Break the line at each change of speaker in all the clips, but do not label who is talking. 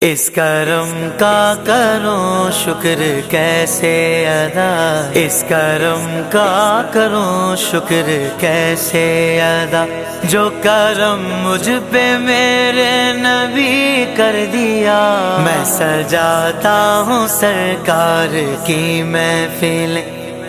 اس کرم کا کروں شکر کیسے ادا، اس کرم کا کروں شکر کیسے ادا، جو کرم مجھ پہ میرے نبی کر دیا۔ میں سجاتا ہوں سرکار کی محفل،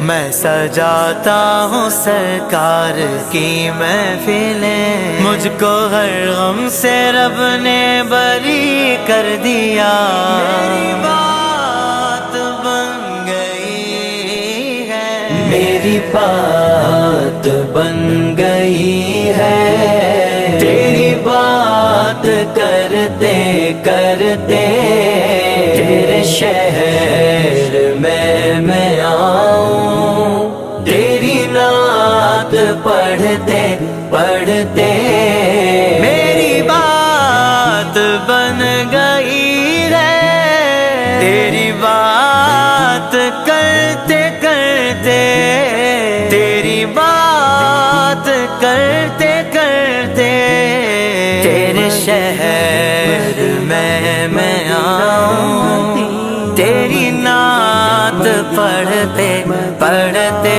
میں سجاتا ہوں سرکار کی محفلیں، مجھ کو ہر غم سے رب نے بری کر دیا۔ میری بات بن گئی ہے، میری بات بن گئی ہے، تیری بات کرتے کرتے تیرے شہر میں آؤں، تیری نعت پڑھتے پڑھتے میری بات بن گئی ہے، تیری بات کرتے کرتے تیری بات کرتے کرتے تیرے شہر میں آؤں، تیری نعت پڑھتے پڑھتے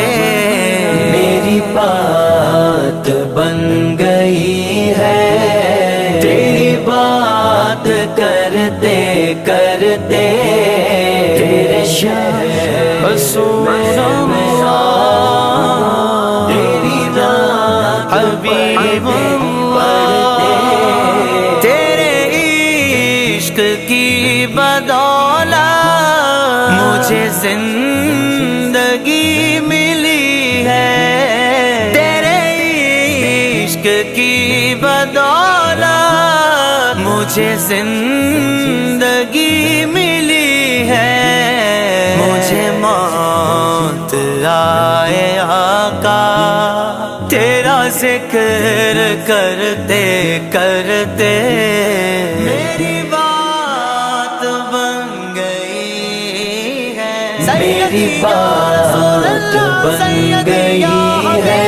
میری بات بن گئی ہے، تیری بات کرتے کرتے تیرے شہر میں آؤں، تیری نعت حبیب پڑھتے، تیرے عشق کی بدولت مجھے زندگی ملی ہے، تیرے عشق کی بدولت مجھے زندگی ملی ہے، مجھے موت آئے آقا تیرا ذکر کرتے کرتے میری بات بن گئی ہے، میری بات بن گئی ہے،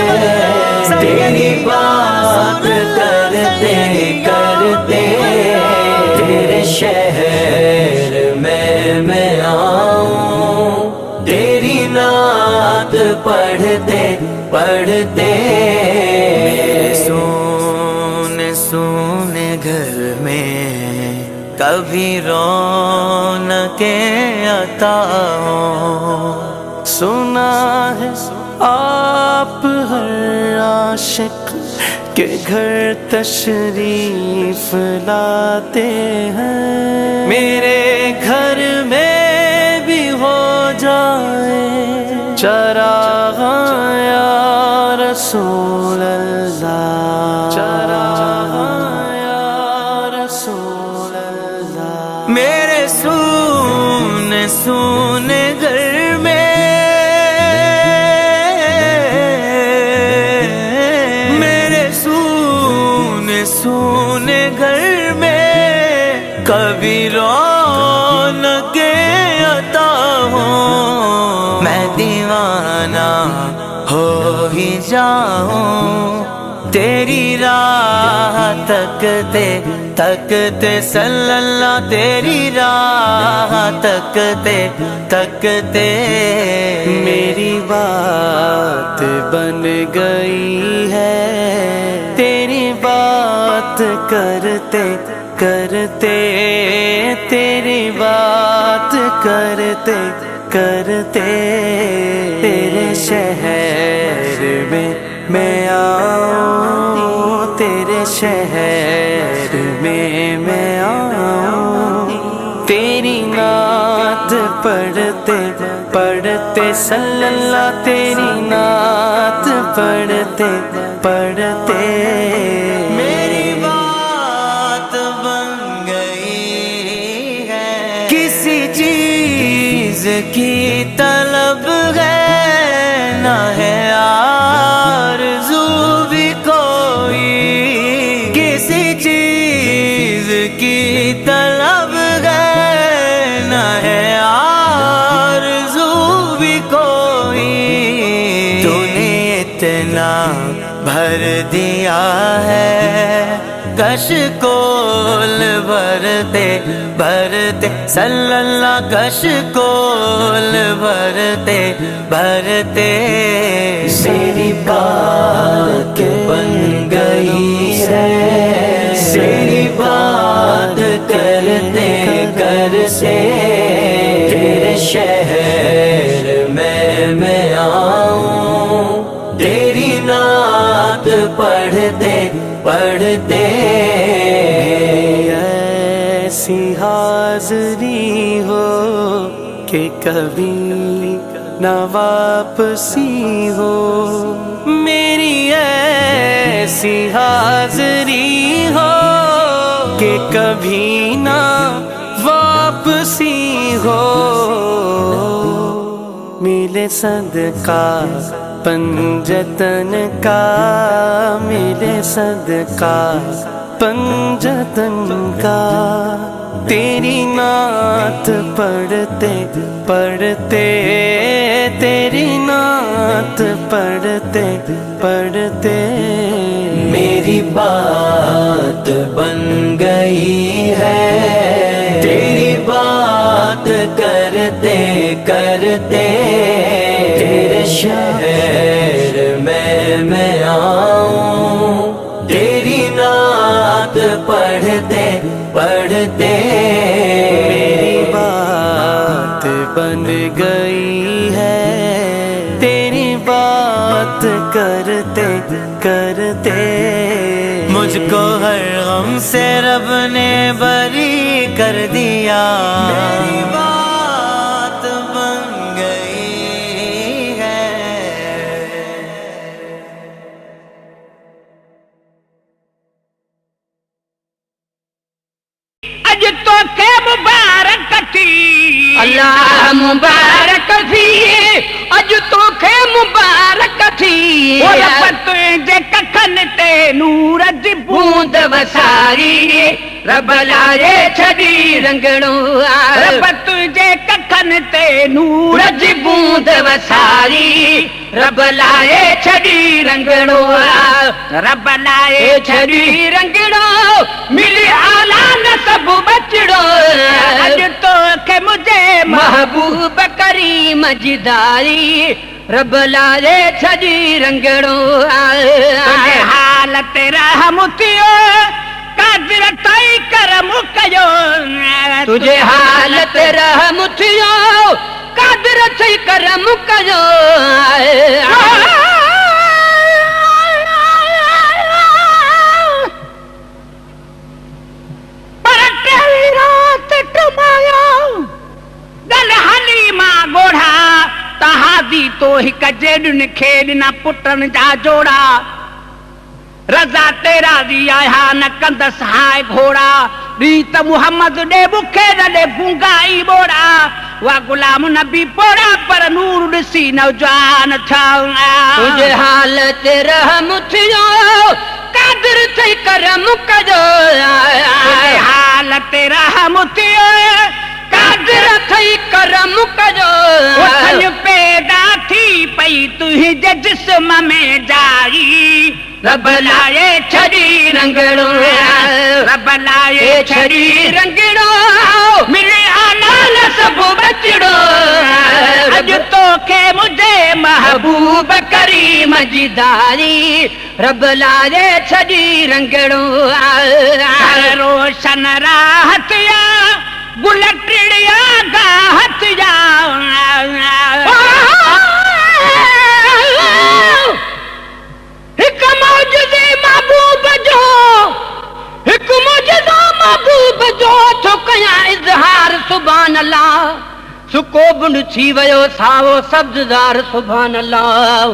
تیری بات کرتے کرتے تیرے شہر میں آؤں، تیری نعت پڑھتے پڑھتے سونے سونے گھر میں کبھی رونقیں عطا ہوں، سنا ہے آپ ہر عاشق کے گھر تشریف لاتے ہیں، میرے گھر میں بھی ہو جائے چراغ یا رسول اللہ، چراغ یا رسول اللہ، میرے سونے سونے گھر میں، میرے سونے سونے گھر میں کبھی رونقیں عطا ہوں، میں دیوانہ ہو ہی جاؤں، تیری راہ تکتے تکتے صلی اللہ، تیری راہ تکتے تکتے میری بات بن گئی ہے، تیری بات کرتے کرتے تیری بات کرتے کرتے تیرے شہر میں آؤں، تیرے شہر میں آؤں، تیری نعت پڑھتے پڑھتے صلی اللہ، تیری نعت پڑھتے پڑھتے میری بات بن گئی ہے، کسی چیز کی طلب ہے نہ ہے آرزو بھی کوئی، کسی چیز کی طلب ہے نہ ہے آرزو بھی کوئی، تو نے اتنا بھر دیا ہے کشکول بھرتے بھرتے صلی اللہ کشکول بھرتے بھرتے میری بات بن گئی ہے، میری بات کرتے کرتے تیرے شہر میں آؤں، تیری نعت پڑھتے پڑھتے ایسی حاضری ہو کہ کبھی نہ واپسی ہو، میری ایسی حاضری ہو کہ کبھی نہ واپسی ہو، ملے صدقہ پنجتن کا، ملے صدقہ پنجتن کا، تیری نعت پڑھتے پڑھتے تیری نعت پڑھتے پڑھتے میری بات بن گئی ہے، تیری بات کرتے کرتے تیرے شہر میں آؤں، تیری نعت پڑھتے پڑھتے میری بات بن گئی ہے، تیری بات کرتے کرتے مجھ کو ہر غم سے رب نے بری کر دیا، میری بات بن گئی ہے۔
اج تو کے مبارک تھی اللہ مبارک تھی، اج تو کے مبارک تھی، رب تجھے ککھن تے نور دی بوند وساری، رب لائے چھڑی رنگڑو، رب تجھے ککھن تے نور دی بوند وساری، رب لائے چھڑی رنگڑو، رب لائے چھڑی رنگڑو، ملی آلہ نصب بچڑو، اج تو کہ مجھے محبوب کریم جدائی، رب لائے چھڑی رنگڑو، تجھے حالت رحم تھیو قادر تائی کرم کیو، تجھے حالت رحم تھیو قادر تائی کرم کیو، گل حلیمہ گوڑھا تہادی تو ہک جیڑن کھیل نہ پٹن جا جوڑا، رضا تیرا دی آیا نہ کندس ہائے گھوڑا، ریت محمد دے بکھے دے گنگائی بوڑا، وا غلام نبی پوڑا پر نور ڈسی نوجوان تھا، تجھے حالت رحم تھیو قادر تھی کرم کجو، تجھے حالت رحم تھیو قادر تھی کرم کجو، اٹھن پیدا تھی پئی تجھے جسم میں جائی، رب لائے چھڑی رنگڑو، رب لائے چھڑی رنگڑو، ملے آلہ نصب بچڑو، اج تو کہ مجھے محبوب کریم جداری، رب لائے چھڑی رنگڑو، روشن راحت یا گلٹڑیا گاہت یا، ایک موجزے محبوب جو، ایک موجزہ محبوب جو، تو کیا اظہار سبحان اللہ، سکو بند تھی ویو ساو سبزدار سبحان اللہ،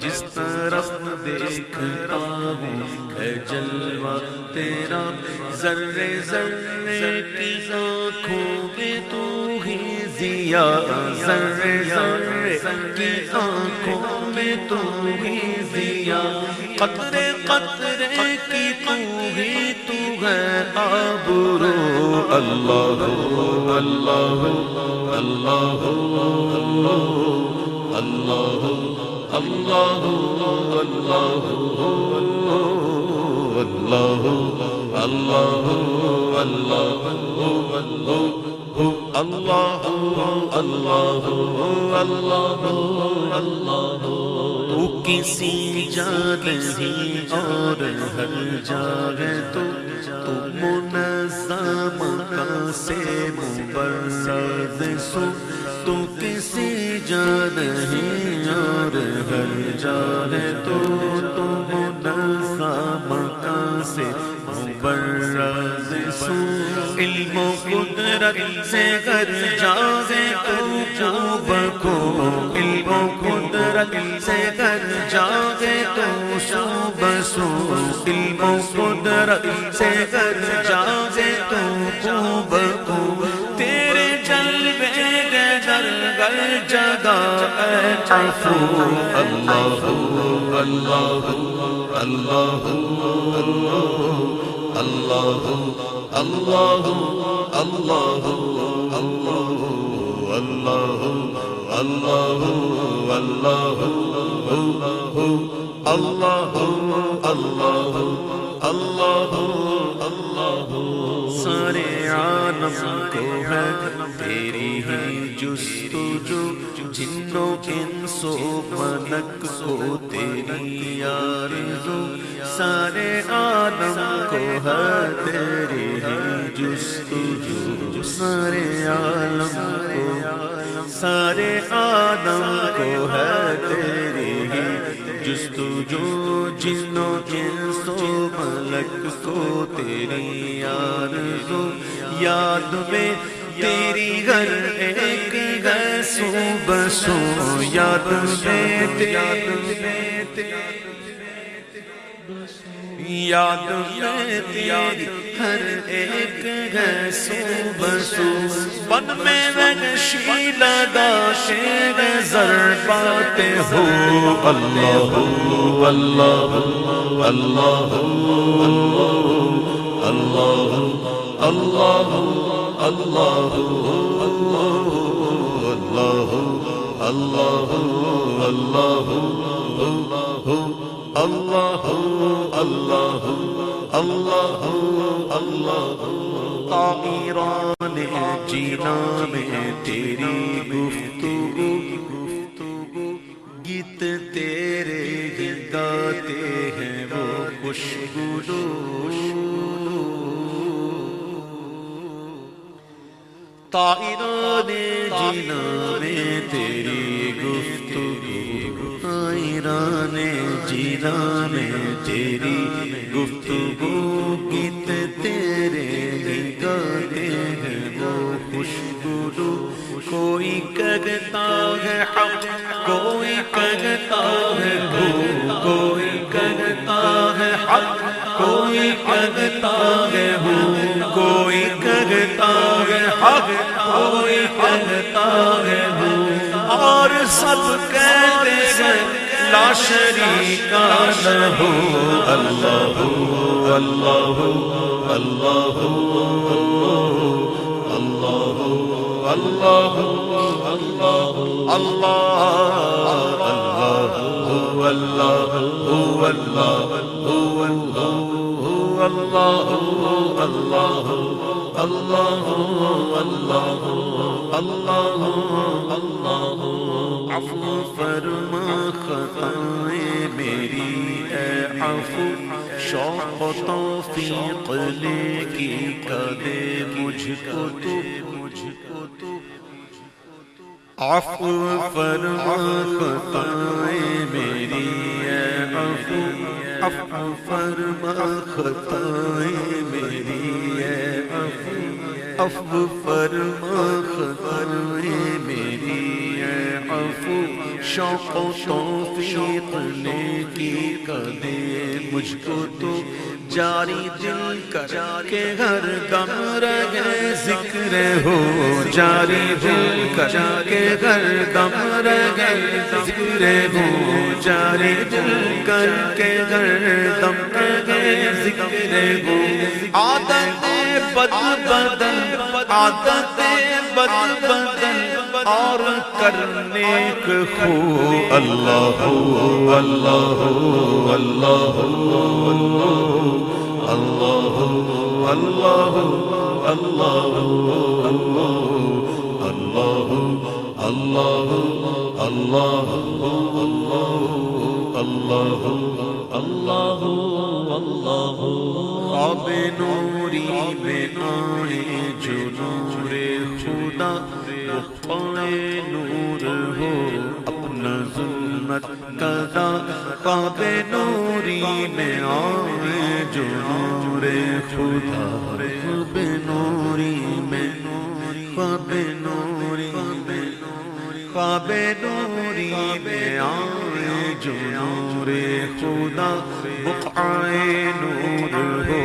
جس طرف دیکھتا ہوں اے جلوہ تیرا ذرے ذرے کی آنکھوں میں تو ہی ضیا ذرے ذرے کی آنکھوں میں تو ہی ضیا قطرے قطرے کی تو ہی تو ہے آبرو اللہ اللہ اللہ اللہ اللہ اللہ اللہ اللہ اللہ اللہ اللہ اللہ تو کسی جا نہیں اور ہر جگہ تو منظم سے مبرد سو تو کسی جا نہیں اور ہر جگہ تو منظم سے مبرد سو علم و قدرت سے گر جاوے تو بکو علم و قدرت سے گر جاوے تو بسو علم و قدرت سے گر جاوے تو بکو تیرے جلوے گر گر جگہ اے عفو اللہ اللہ اللہ اللہ اللہ اللہ اللہ اللہ اللہ اللہ اللہ اللہ اللہ سارے عالم کو ہے تیری ہی جستجو جنوں انس و ملک کو تیری آرزو سارے عالم کو ہے تیری ہی جستجو سارے عالم کو ہے تیری ہی جستجو جنوں انس و ملک کو تیری آرزو یاد میں تیری ہر ایک ہے صبح سو یاد میں یاد میں تیری ہر ایک ہے صبح سو بن میں وحشی لگا شیر زر پاتے ہو اللہ اللہ اللہ اللہ اللہ اللہ اللہ اللہ اللہ اللہ اللہ اللہ طائران جینا میں تیری گفتگو گیت تیرے ہی گاتے ہیں وہ خوشگو طائران جینا میں تیری گفتگو طائران جینا میں تیری گفتگو گیت تیرے ہی گاتے ہیں وہ خوشگو کوئی کہتا ہے حق کوئی کہتا ہے ہو کوئی کہتا ہے حق کوئی کہتا ہے ہو کوئی کہتا ہے حق کوئی کہتا ہے ہو اور سب کہتے ہیں لا شریک لہ اللہ اللہ اللہ اللہ اللہ اللہ اللہ اللہ عفو فرما خطائیں میری اے عفو شوق و توفیق لے کی کدے مجھ کو تو عفو فرما خطائیں میری اے عفو عفو فرما خطائیں میری اے عفو عفو فرما خطائیں میری اے عفو عفو شوق و توفیق نیکی کا دے مجھ کو تو جاری دل کر کے ہر دم رہے ذکر ہو جاری دل کر کے ہر دم رہے ذکر ہو جاری دل کر کے ہر دم رہے ذکر ہو عادت بد بدن عادت بد بدن اور کرنے کو خو اللہ اللہ اللہ اللہ اللہ اللہ اللہ اللہ اللہ اللہ اللہ خواب نوری میں آئے جو نور خدا پائے نور ہو اپنا ظلمت قضا خواب نوری میں آئے جو نور خدا خواب نوری میں خواب نوری میں خواب نوری میں آئے جو نور خدا بقعے نور ہو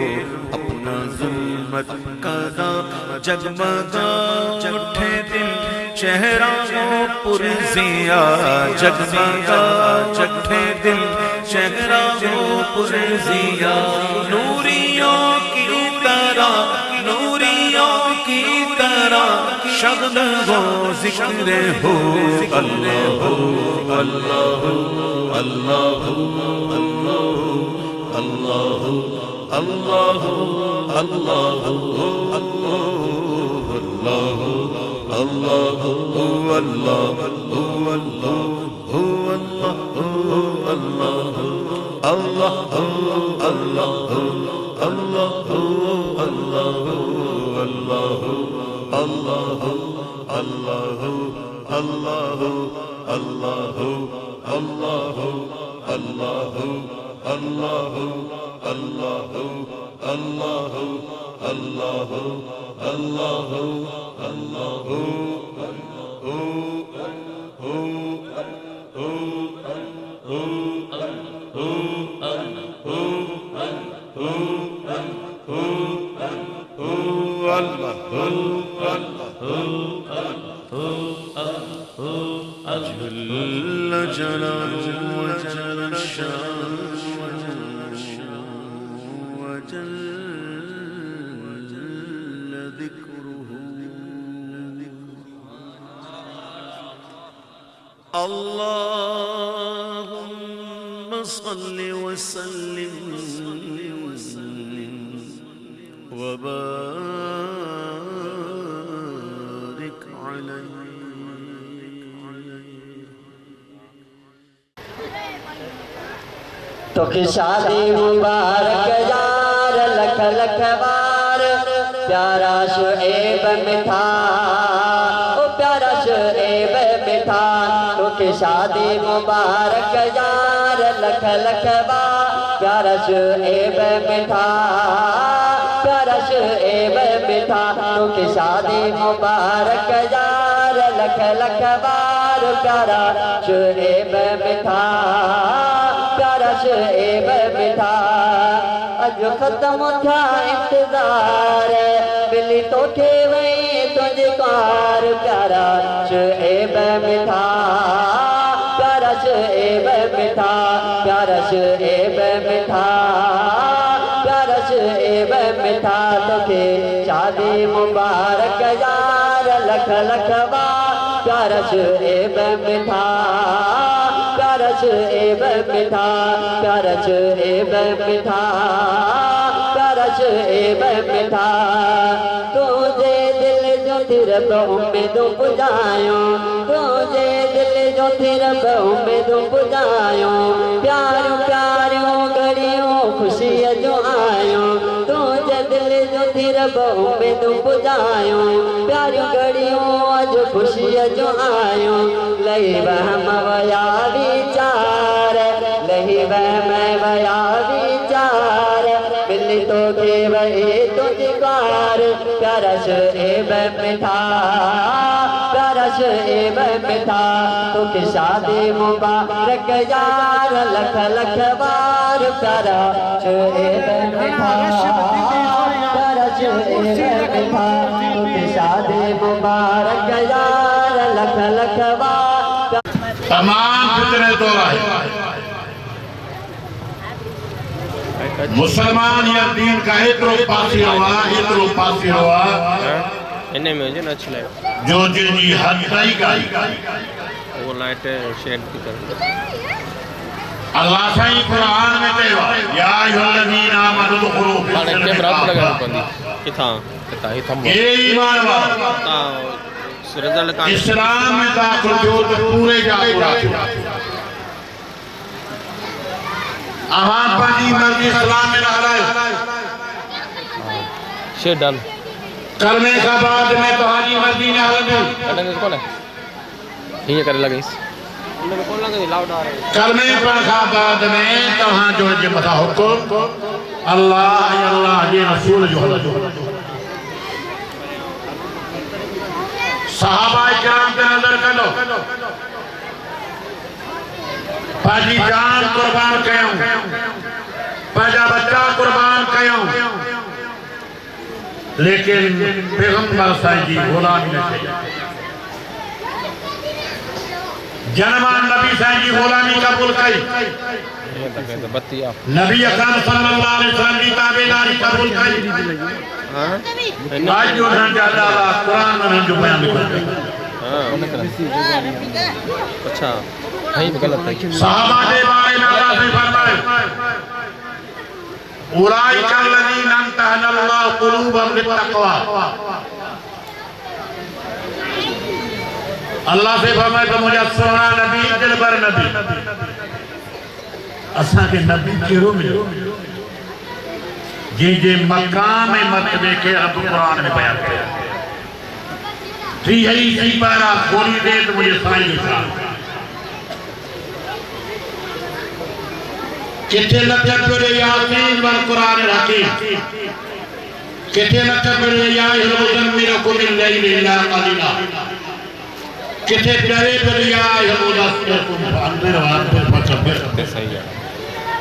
اپنا ظلمت قضا جگمگا اٹھے دل چہرہ وہ پرزیا جگمگا اٹھے دل چہرہ وہ پرزیا نوریوں کی طرح نوریوں کی طرح شغل ہو ذکر ہو اللہ اللہ اللہ اللہ اللہ اللہ اللہ اللہ جل جلالہ وجل شانہ وجل ذکرہ اللہم صل وسلم وبارک علیہ
تو کی شادی مبارک یار لکھ لکھ بار پیارا شعیب مٹھا او پیارا شعیب مٹھا تو کی شادی مبارک یار لکھ لکھ بار پیارا شعیب مٹھا پیارا شعیب مٹھا تو کی شادی مبارک یار لکھ لکھ بار پیارا شعیب مٹھا پیارا شعیب مٹھا اج ختم تھا انتظار ملی تو کے وئی تجھ کار پیارا شعیب مٹھا پیارا شعیب مٹھا پیارا شعیب مٹھا پیارا شعیب مٹھا تو کے شادی مبارک یار لکھ لکھ بار پیارا شعیب مٹھا پیارا شعیب مٹھا پیارا شعیب مٹھا پیارا شعیب مٹھا تجھے دل جو تیر پہ امیدوں پجایوں تجھے دل جو تیر پہ امیدوں پجایوں پیاروں پیاروں گھڑیوں خوشی جو آیوں تجھے دل جو تیر پہ امیدوں پجایوں پیاروں گھڑیوں جو خوشی جو آیوں لئی بہم ویاوی چار لئی بہم ویاوی چار ملی تو کے وئی تجھ کار پیارا شعیب مٹھا پیارا شعیب میں تھا تو کہ شادی مبارک یار لکھ لکھ بار پیارا شعیب میں تھا پیارا شعیب میں تھا تو کہ شادی مبارک یار لکھ لکھ بار
تمام فتنے تو رہے مسلمان یا دین کا اترو پاسی ہوا
انہیں میں مجھے نہ اچھی لائٹ
جو جن جی حد تائی گائی
وہ لائٹ شیڈ کی طرح
اللہ سائیں قرآن میں کہوا یا ایھا الذین آمنوا ادخلوا فی
کھانے
السلم
کے برابر لگا
کافہ
پندی کتھاں ہی تھم
اے ایمان والو
رزلٹ کا
اسلام میں داخل جو تو پورے جا پورا اہاں پانی مرضی اسلام میں رہ رہے
شیڈ ڈال
کرنے کا بعد میں تو حاجی مرضی نے حل دوں
کٹنگ اس کون ہے یہ کرے لگے اس کون لگے لاؤڈ آ رہے
کرنے پر کا بعد میں تو ہاں جو جی مطا حکم اللہ یہ رسول جو حل دوں صحابہ کرام کے نظر کرو پاجی جان قربان کیوں پاجا بچہ قربان کیوں لیکن پیغمبر صاحب جی غلامی نہ چاہیے جنمان نبی صاحب جی غلامی قبول کئی نبی اکرم صلی اللہ علیہ وسلم کی تابعداری قبول کئی آج جو رنجا اللہ قرآن میں جو بیان کرتے
اچھا نہیں غلط ہے
صحابہ کے بارے میں اللہ سے فرمائے اولئک الذین امتحن اللہ قلوبهم للتقوی اللہ سے فرمائے تو مجھے سونا نبی دل بر نبی اساں کے نبی کی رو ملو جے مقام مرتبے کے رب قرآن میں بیان کیا سی پارا کھولی دے تو مجھے سائیں دکھا کتھے لکھت پر یاسین والقرآن الحکیم کتھے لکھت پر یا المزملکم اللیل الا قلیلا کتھے پیارے پر یا المدثرکم فانذر وانذر فکبر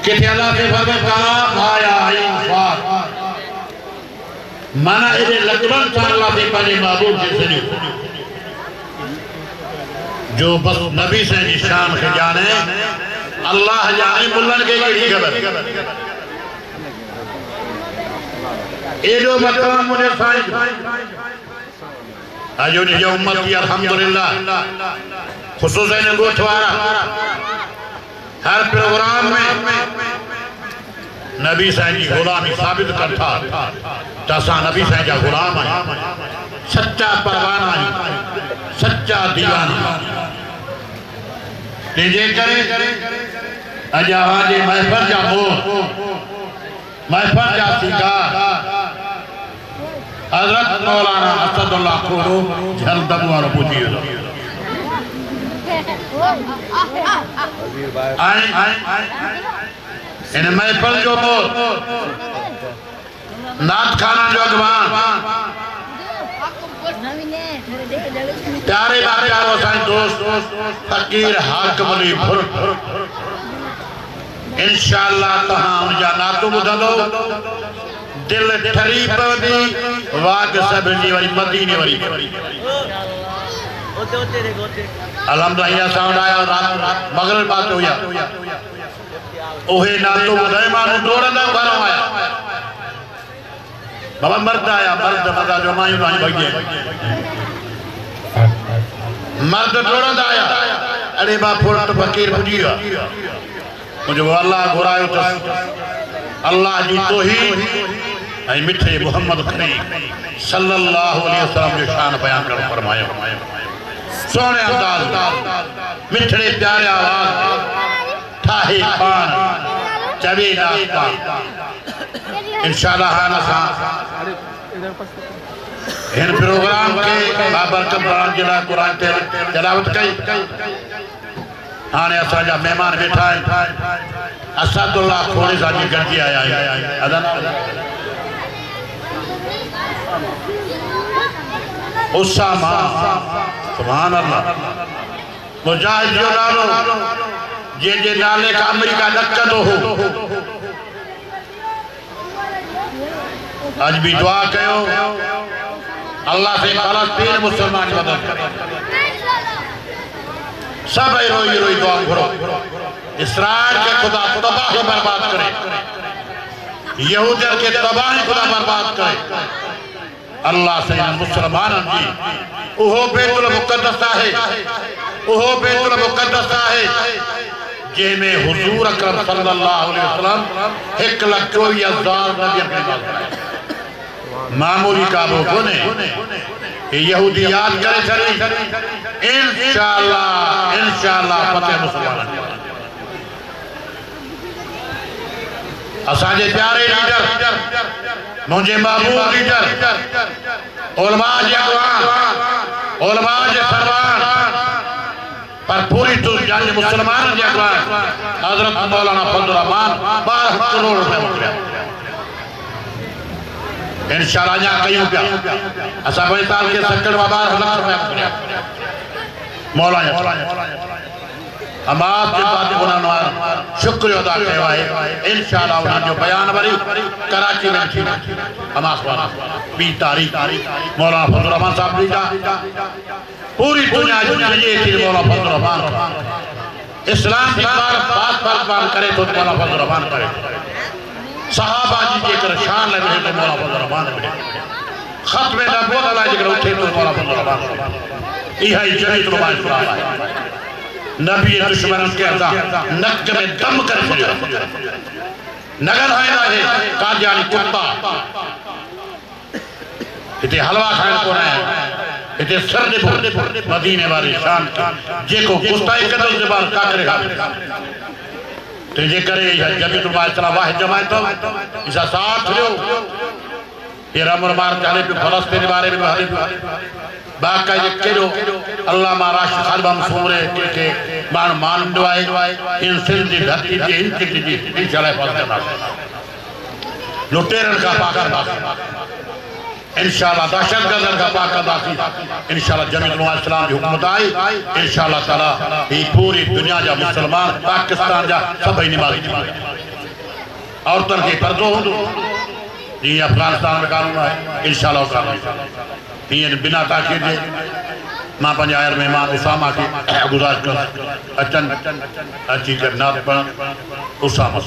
کتھے اللہ سے فرمائے آیا انفار مانا ادھے لکبن چار اللہ سے پہلے معبود جیسے نہیں جو بس نبی سے نشان خجانے اللہ جانے ملن کے گھڑی گبر اے جو مقام مجھے سائن آجو نیجا امتی الحمدللہ خصوصاً گوٹھوارا ہر پروگرام میں نبی سائن کی غلامی ثابت کرتا تاسا نبی سائن کا غلام ہے سچا پروانہ ہے سچا دیوانہ تیجے کرے اجا آجے محفر جا مور محفر جا سکار حضرت مولانا اسد اللہ کھولو جھل دبوار پوچھئے آئیں انہیں محفر جو مور نات کھانا جو اگوان پیارے با پیارو سائن دوست فقیر حاکم علی بھر انشاءاللہ تہاں مجھا ناتو بدھا دو دل ٹھری پودی واق سب جی وری مدینے وری الحمدللہ ساؤنڈ آیا رات مغرب بات ہویا اوہے ناتو بدھائے مانو دوڑا دا گھروں آیا بابا مرد آیا مرد مدہ جو مائیں بھائی بھائی مرد دوڑا دا آیا ارے با پھوڑا تو فقیر بھجیا مجھے وہ اللہ گھرائیو تس اللہ جی توحید اے مٹھے محمد کریم صلی اللہ علیہ وسلم جو شان بیان کر فرمایا سونے انداز مٹھڑے پیارے آواز ٹھاہی پان چوی ناستا انشاءاللہ ہانا سان ان پروگرام کے بابرکت قرآن جلا قرآن تلاوت کئی آنے اسا جا مہمان بیٹھا ہے اسد اللہ کھوڑی ساجی گھنٹی آیا ہے ادن اسامہ سبحان اللہ مجاہد جو نالو جے نالے کا امریکہ نکدو ہو آج بھی دعا کہو اللہ سے فلسطین مسلمان مدد کرے سب روئی روئی دعا کرو اسرائیل کے خدا تباہ برباد کرے یہودیت کے تباہ خدا برباد کرے اللہ سے مسلمان جی اوہو بیت المقدس ہے اوہو بیت المقدس ہے جے میں حضور اکرم صلی اللہ علیہ وسلم 1,24,000 نبی اپنے پاس معمولی کعبوں کو نے یہودیات کرے چلی انشاءاللہ فتح مسلمان اساجے پیارے لیڈر مجھے محبوب لیڈر علماء جی اقوام علماء جی سروان پر پوری دنیا مسلمان جی اقوام حضرت مولانا فضل الرحمان 12 کروڑ روپے مکریا انشاءاللہ یہاں کئیوں پیا اسا بھائی سال کے سکڑ و 12 لاکھ روپے مکریا مولانا ہم آپ کے بعد گناہ نوار شکریہ ادا کہوائے انشاءاللہ انہوں جو بیان بری کراچی میں تھی ہم آسوانا 20 تاریخ مولانا فضل الرحمان صاحب دیجا پوری دنیا یہ تھی مولانا فضل الرحمان اسلام کی بات کرے تو مولانا فضل الرحمان کرے صحابہ جی جے کر شان لگے تو مولانا فضل الرحمان کرے ختم نبوت اللہ جے کر اٹھے تو مولانا فضل الرحمان کرے یہ ہے جنیت ربائی صلاح ہے نبی دشمن کے عزا نک میں دم کر چھڑیا نگر ہے قادیانی کتا اتے حلوہ کھائن کو رہے اتے سرد پور مدینے والی شان کی جے کو گستائی قدل زبان کاکرے گا تو جے کرے جبیت اللہ علیہ وسلم واحد جمائے تو اسا ساتھ لیو یہ رمر مار چاہلے پہ فلسطین بارے میں حدیث باقا یہ کہو اللہ ماراش خالبہ مصور ہے کہ مان دعائے ان سندی دھرتی دی انچک دی انشاءاللہ حفاظ کرنا لٹیرن کا پاکر باقی انشاءاللہ دہشت گردن کا پاکر باقی انشاءاللہ جمیع علماء اسلام کی حکومت آئی انشاءاللہ تعالی یہ پوری دنیا جا مسلمان پاکستان جا سب ہی نمازی عورتن کی پردو ہوں یہ افغانستان میں قانون ہے انشاءاللہ قانون یہ بنا تاکید ہے ماں پنجا آئر میں امام اسامہ کی گزار کر اچن اچھی کرنات پر اسامہ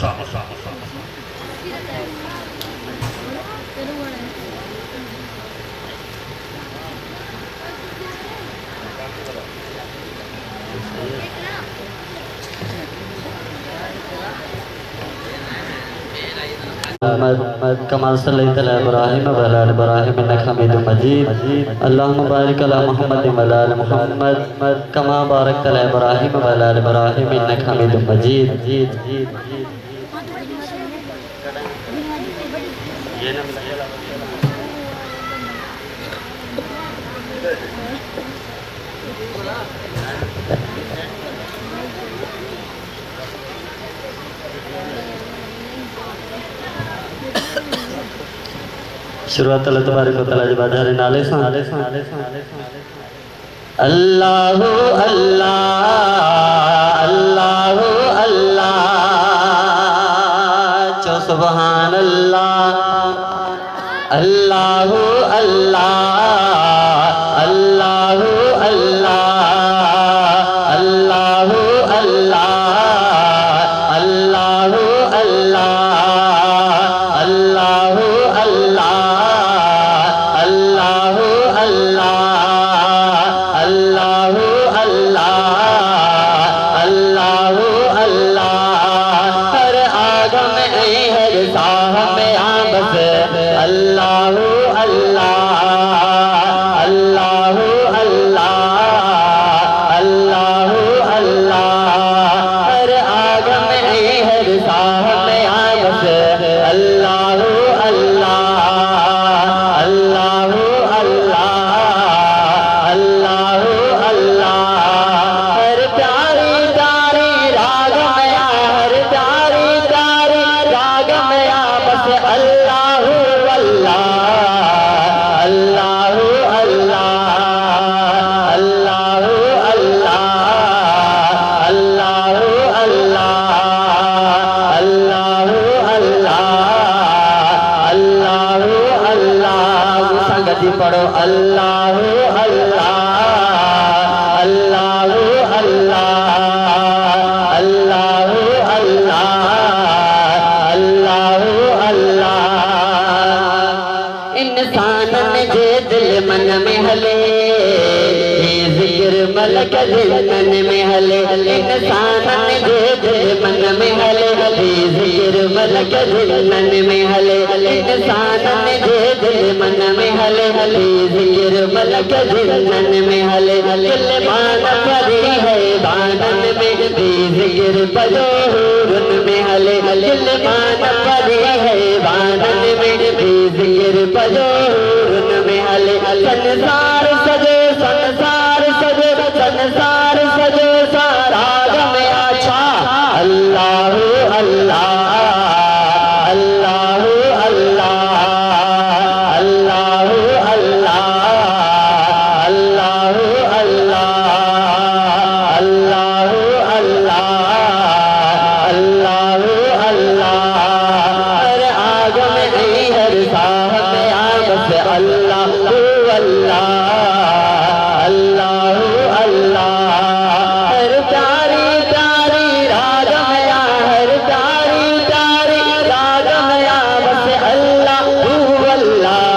كما صليت على ابراهيم وعلى ال ابراهيم انك حميد مجيد اللهم بارك على محمد وعلى ال محمد كما باركت على ابراهيم وعلى ال ابراهيم انك حميد مجيد شروعات اللہ تبارک و تعالی جب آجارے نالے سان اللہ اللہ اللہ اللہ چو سبحان اللہ اللہ اللہ اللہ اللہ اللہ اللہ اللہ اللہ اللہ اللہ اللہ اللہ اللہ ملک جنن میں ہلے انسانن دے دل من میں ہلے ذکر ملک جنن میں ہلے انسانن دے دل من میں ہلے ذکر ملک جنن میں ہلے دل مان پری ہے بانن میں ذکر پجورن میں ہلے دل مان پری ہے بانن میں ذکر پجورن میں ہلے سنسار سجے سنسار سجے سنسار سجے سارا میں اچھا اللہ اللہ اللہ اللہ اللہ اللہ اللہ اللہ اللہ اللہ اللہ ہر آگ میں ہر ساہ میں بس اللہ اللہ اللہ اللہ ہر پیاری پیاری راگ میا ہر پیاری پیاری راگ میا بس اللہ اللہ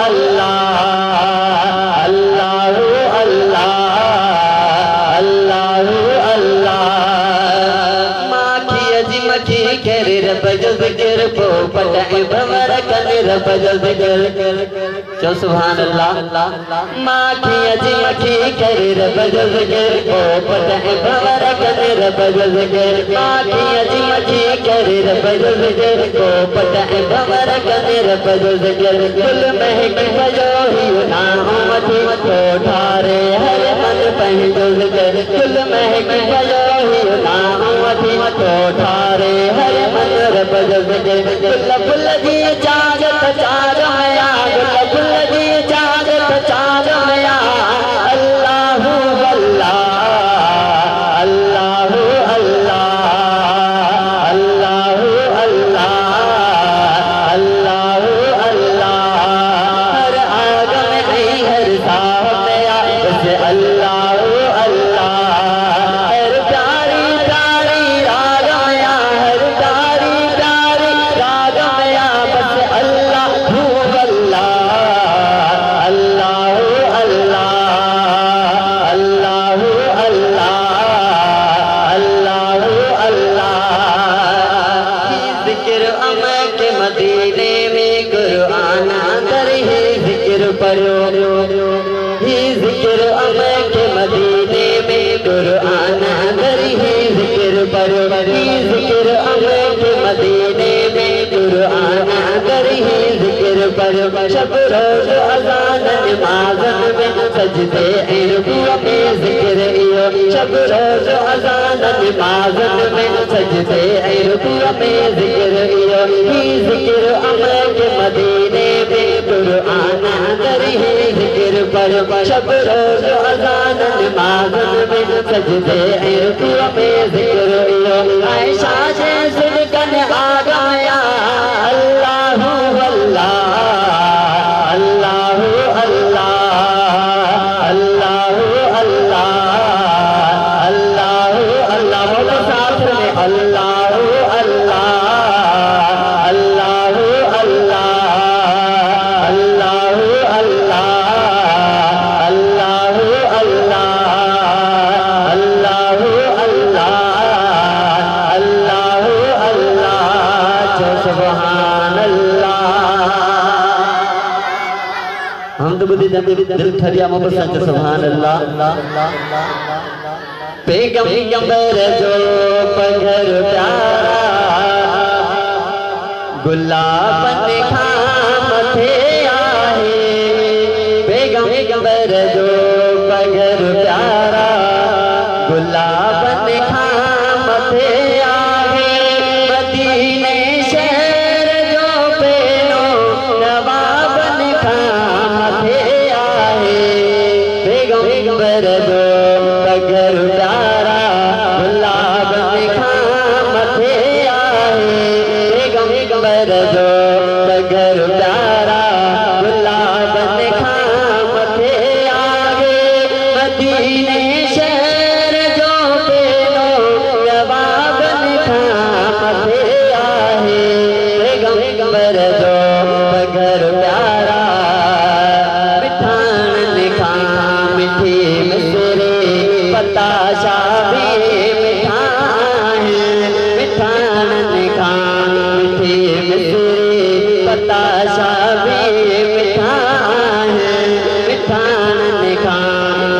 اللہ اللہ اللہ اللہ اللہ ماکھی اجی مکھی کر رب جو ذکر پو پٹائیں بھور کن رب جو ذکر جو سبحان اللہ ماکھی اجی مکھی کر رب جو ذکر پو پٹائیں بھور کن رب جو ذکر ماکھی اجی مکھی کر رب جو ذکر پو پٹائیں بھور کن رب جو ذکر گل مہک بجو ہی نامتی تو ٹھارے ہر من پہنجو ذکر گل مہک بجو ہی نامتی تو ٹھارے ہر من رب جو ذکر گل پھل دی چاگت چاگ میا گل پھل دی چاگت چاگ میا اللہ اللہ اللہ اللہ اللہ اللہ اللہ اللہ ہر آگ میں ہر ساہ میں بس اللہ اللہ ہر پیاری پیاری راگ میا ہر پیاری پیاری راگ میا بس اللہ اللہ اللہ اللہ اللہ اللہ اللہ ذکر امہ کے مدینے میں قرآن اندر ہی ذکر پڑھو ہی ذکر امہ کے مدینے میں قرآن اندر ہی ذکر پڑھو ہی ذکر امہ کے مدینے میں قرآن اندر ہی ذکر پڑھو شب روز اذان نمازن میں سجدے رکوع میں ذکر ایو شب روز اذان نمازن میں سجدے رکوع میں ذکر ایو ہی ذکر امہ کے مدینے میں قرآن اندر ہی ذکر پڑھو شب روز اذان نمازن میں سجدے رکوع میں ذکر ایو عائشہ سے سن کن آگایا اللہ اللہ اللہ اللہ اللہ اللہ اللہ اللہ بولو ساتھ میں اللہ اللہ اللہ اللہ اللہ اللہ اللہ اللہ اللہ اللہ اللہ جو سبحان اللہ ہم تو بدی دل ٹھریا مبسن جو سبحان اللہ پیغمبر جو پگھر پیارا گلاب نکھام تھے آئے پیغمبر جو پگھر پیارا گلاب نکھام تھے آئے مدینے شہر جو پینو نواب نکھام تھے آئے پیغمبر جو پگھر پیارا گلاب نکھام تھے آئے پیغمبر جو پگھر پیارا گلاب نکھام تھے آئے مدینے شہر جو پینو نواب نکھام تھے آئے پیغمبر جو پگھر پیارا بٹھان نکھام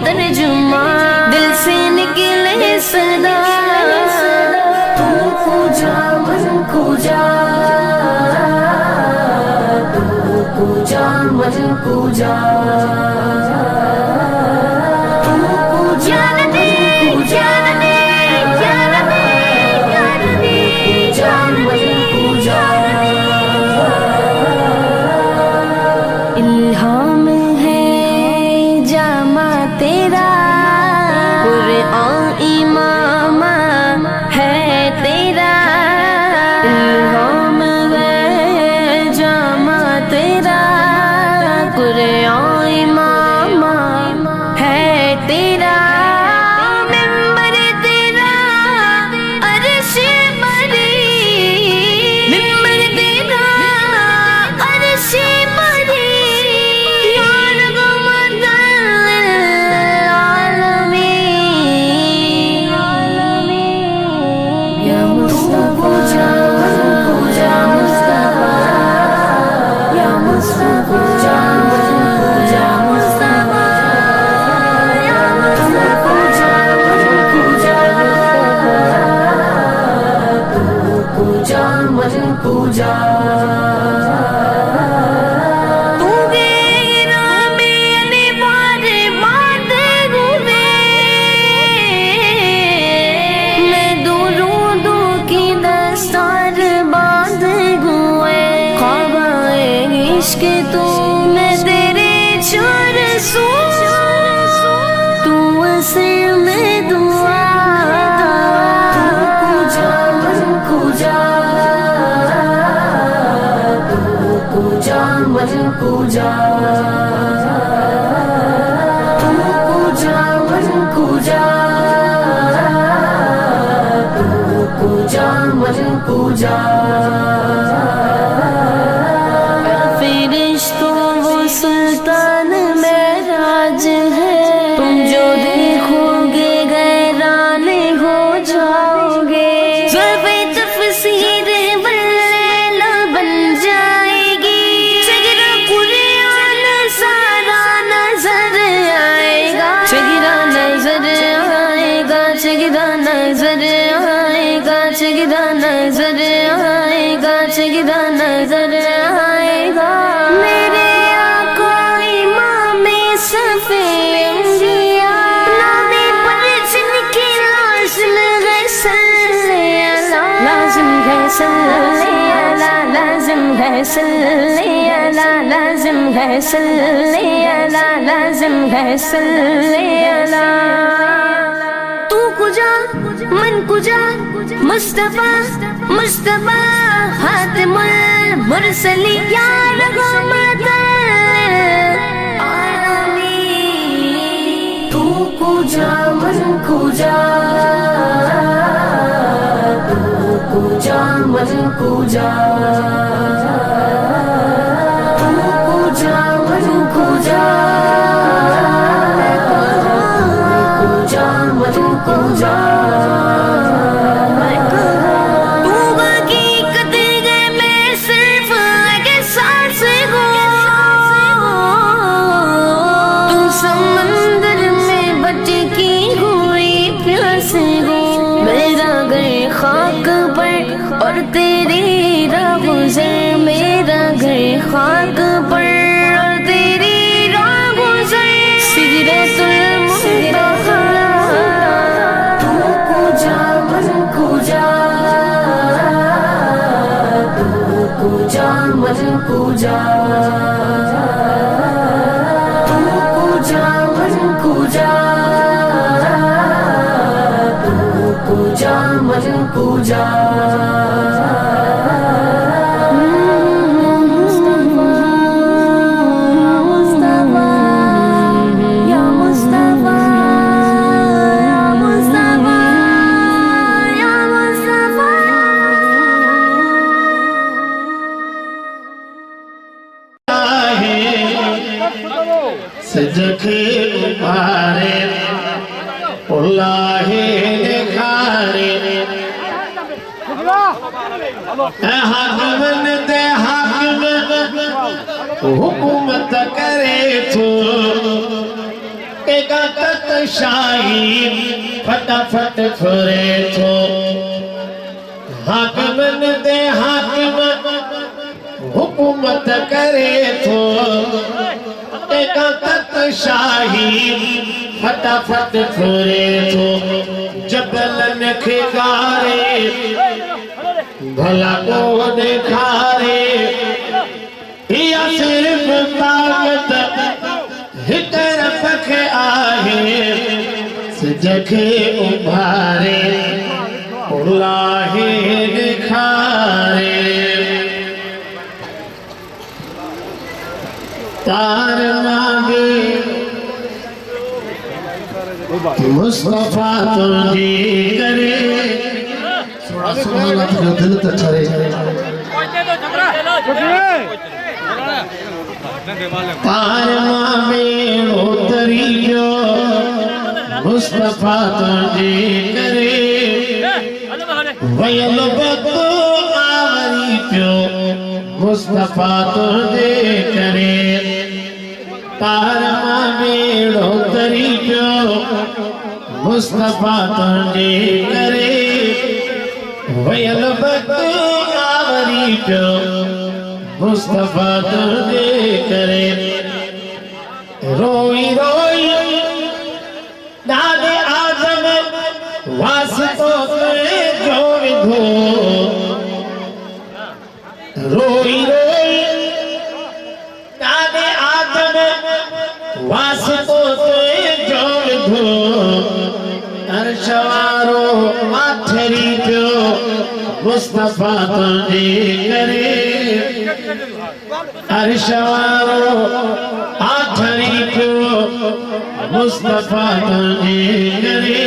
ترجمہ دل سے نکلے صدا تو کو جا من کو جا تو کو جا من کو جا تو کو جا الہام ہے جامع تیرا قرآن امام ہے تیرا الہام ہے جامع تیرا قرآن امام ہے تیرا ممبر تیرا عرش بری ممبر تیرا عرش بری پوجا تو گیرا میرے بارے بات گوے میں درودوں کی دستار باندھ گوے خواب عشق تو میں تیرے چار سو تو اثر میں دعا تو جا من کو جا من پوجا تو پوجا من پوجا تو پوجا من پوجا فرشتوں وہ سلطان معراج ہے تم جو دیکھو گے غیران ہو جاؤ گے ضرب تفسیر واللیلہ بن جائے گی چگرا قرآن سارا نظر آئے گا چگرا نظر آئے گا چگرا نظر آئے گا چگرا نظر آئے گا چگرا نظر آئے گا میرے آقا امام صفی انبیاء نامی پر جن کی لازم ہے صلی اللہ لازم ہے صلی اللہ لازم ہے صلی اللہ لازم ہے صلی اللہ لازم ہے صلی اللہ تو کجا من کجا مصطفیٰ مصطفیٰ خاتم المرسلین یا رحمت العالمین تو کجا من کجا تو کجا من کجا تو کجا من کجا کجا من کجا تو حقیقت ہے میں صرف ایک سانس ہوں تو سمندر میں بچکی ہوئی پیاس ہوں میرا گھر خاک پر اور تیری راہ گزر میرا گھر خاک پر اور تیری راہ گزر سدرۃ المنتہا تو کجا من کجا تو کجا من کجا تو کجا من کجا تو کجا من کجا
سجکے مارے اللہ دکھارے حاکم دے حاکم حکومت کرے تو
تت شاہی فٹافٹ پھرے تھو حاکمن دے حاکم حکومت کرے تھو تت شاہی فٹافٹ پھرے تھو جبلن کھگارے بھلا کو دکھارے یا صرف طاقت ایک طرف کے آہے سجکے ابھارے اللہ دکھارے تار مانگے مصطفیٰ تجھے کرے سبحان اللہ دل تچھرے پارما میں اتری جو مصطفیٰ تجھے کرے ویل بدو آوری پیو مصطفیٰ تجھے کرے پارما میں اتری جو مصطفیٰ تجھے کرے ویل بدو آوری پیو مصطفیٰ تجھے کرے روئی روئی داد آدم واسطوں سے جو ودھو روئی روئی داد آدم واسطوں سے جو ودھو ارشوارو آٹھری پیو مصطفیٰ تجھے کرے ارشوارو آٹھری پیو مصطفیٰ تجھے کرے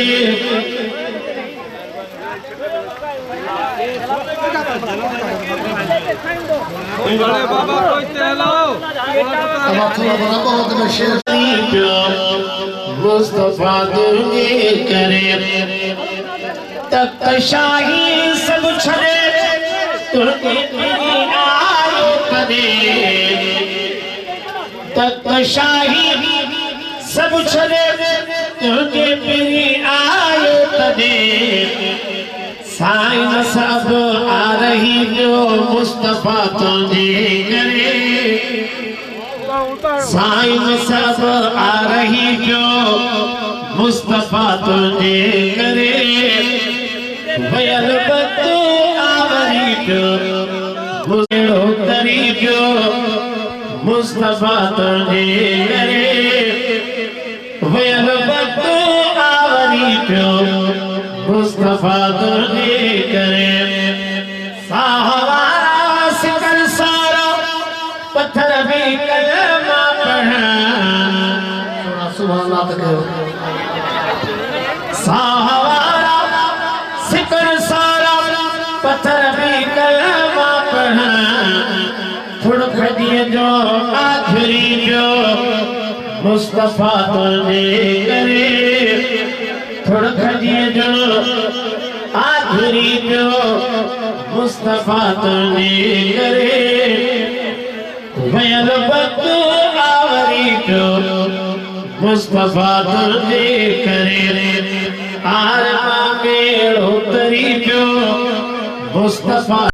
مصطفیٰ تجھے کرے تخت شاہی سب چھڑے تجھے پری آئے کدے تخت شاہی سب چھڑے تجھے پری آئے کدے سائن سب آ رہی جو مصطفیٰ تجھے کرے سائن سب آ رہی جو مصطفیٰ تجھے کرے ویل بدو آوری جو مصطفیٰ تری جو مصطفیٰ تجھے کرے ویل بدو آوری جو مصطفیٰ تجھے کرے ساہوارا سکر سارا پتھر بھی کلمہ پڑھا سبحان اللہ تکرو ساہوارا سکر سارا پتھر بھی کلمہ پڑھا پھڑک دیے جو آخری جو مصطفیٰ تجھے کرے پھڑک دیے جو آخری جو مصطفیٰ تجھے کرے ویل بدو آوری جو مصطفیٰ تجھے کرے آرما میں اتری جو مصطفیٰ